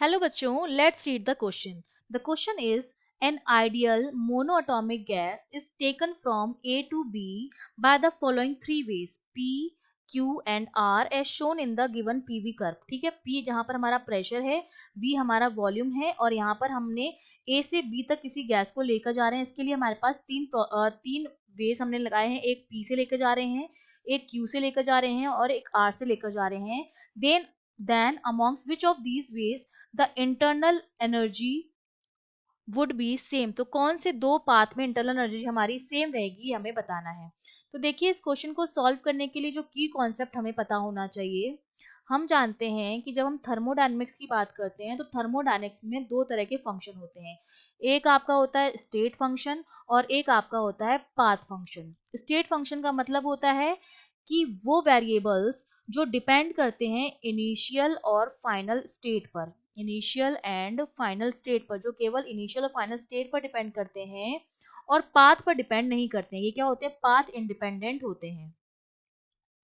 Hello बच्चों, let's read the question. The question is an ideal monoatomic gas is taken from A to B by the following three ways P, Q and R as shown in the given PV curve. ठीक है, P जहां पर हमारा pressure है, V हमारा volume है और यहाँ पर हमने A से B तक किसी गैस को लेकर जा रहे हैं. इसके लिए हमारे पास तीन वेज हमने लगाए हैं. एक P से लेकर जा रहे हैं, एक Q से लेकर जा रहे हैं और एक R से लेकर जा रहे हैं. Then amongst which of these ways the internal energy would be same. तो कौन से दो पाथ में इंटरनल एनर्जी हमारी सेम रहेगी हमें बताना है. तो देखिए, इस क्वेश्चन को सॉल्व करने के लिए जो की कॉन्सेप्ट हमें पता होना चाहिए. हम जानते हैं कि जब हम थर्मोडायनेमिक्स की बात करते हैं तो थर्मोडायनेमिक्स में दो तरह के फंक्शन होते हैं. एक आपका होता है स्टेट फंक्शन और एक आपका होता है पाथ फंक्शन. स्टेट फंक्शन का मतलब होता है कि वो वेरिएबल्स जो डिपेंड करते हैं इनिशियल और फाइनल स्टेट पर, इनिशियल एंड फाइनल स्टेट पर, जो केवल इनिशियल और फाइनल स्टेट पर डिपेंड करते हैं और पाथ पर डिपेंड नहीं करते हैं. ये क्या होते हैं? पाथ इंडिपेंडेंट होते हैं.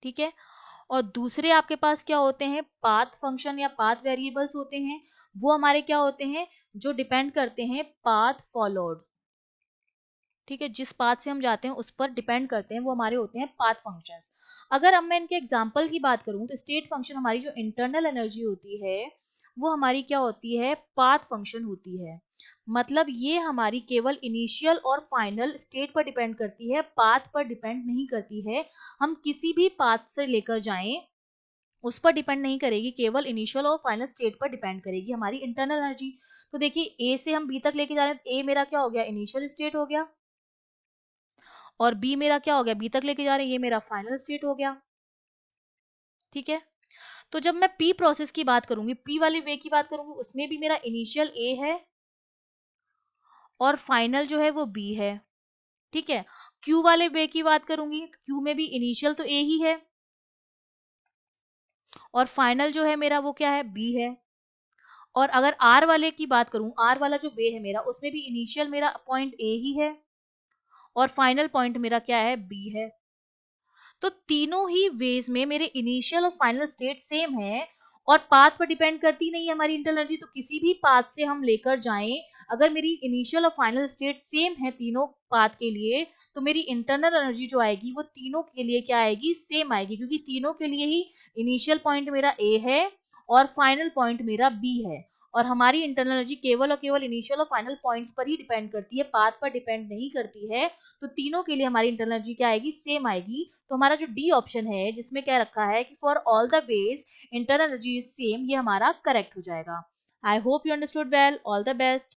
ठीक है. और दूसरे आपके पास क्या होते हैं? पाथ फंक्शन या पाथ वेरिएबल्स होते हैं. वो हमारे क्या होते हैं? जो डिपेंड करते हैं पाथ फॉलोड. ठीक है, जिस पाथ से हम जाते हैं उस पर डिपेंड करते हैं, वो हमारे होते हैं पाथ फंक्शंस. अगर अब मैं इनके एग्जांपल की बात करूं तो स्टेट फंक्शन हमारी जो इंटरनल एनर्जी होती है वो हमारी क्या होती है? पाथ फंक्शन होती है. मतलब ये हमारी केवल इनिशियल और फाइनल स्टेट पर डिपेंड करती है, पाथ पर डिपेंड नहीं करती है. हम किसी भी पाथ से लेकर जाएं उस पर डिपेंड नहीं करेगी, केवल इनिशियल और फाइनल स्टेट पर डिपेंड करेगी हमारी इंटरनल एनर्जी. तो देखिए, ए से हम बी तक लेके जा रहे हैं तो ए मेरा क्या हो गया? इनिशियल स्टेट हो गया. और बी मेरा क्या हो गया? बी तक लेके जा रहे हैं, ये मेरा फाइनल स्टेट हो गया. ठीक है. तो जब मैं पी प्रोसेस की बात करूंगी, पी वाले वे की बात करूंगी, उसमें भी मेरा इनिशियल ए है और फाइनल जो है वो बी है. ठीक है. क्यू वाले वे की बात करूंगी तो क्यू में भी इनिशियल तो ए ही है और फाइनल जो है मेरा वो क्या है? बी है. और अगर आर वाले की बात करूं, आर वाला जो वे है मेरा, उसमें भी इनिशियल मेरा पॉइंट ए ही है और फाइनल पॉइंट मेरा क्या है? बी है. तो तीनों ही वेज में मेरे इनिशियल और फाइनल स्टेट सेम है और पाथ पर डिपेंड करती नहीं है हमारी इंटरनल एनर्जी. तो किसी भी पाथ से हम लेकर जाएं, अगर मेरी इनिशियल और फाइनल स्टेट सेम है तीनों पाथ के लिए, तो मेरी इंटरनल एनर्जी जो आएगी वो तीनों के लिए क्या आएगी? सेम आएगी, क्योंकि तीनों के लिए ही इनिशियल पॉइंट मेरा ए है और फाइनल पॉइंट मेरा बी है. और हमारी इंटरनल एनर्जी केवल और केवल इनिशियल और फाइनल पॉइंट्स पर ही डिपेंड करती है, पाथ पर डिपेंड नहीं करती है. तो तीनों के लिए हमारी इंटरनल एनर्जी क्या आएगी? सेम आएगी. तो हमारा जो डी ऑप्शन है जिसमें क्या रखा है कि for all the ways internal energy is same, ये हमारा करेक्ट हो जाएगा. I hope you understood well. All the best.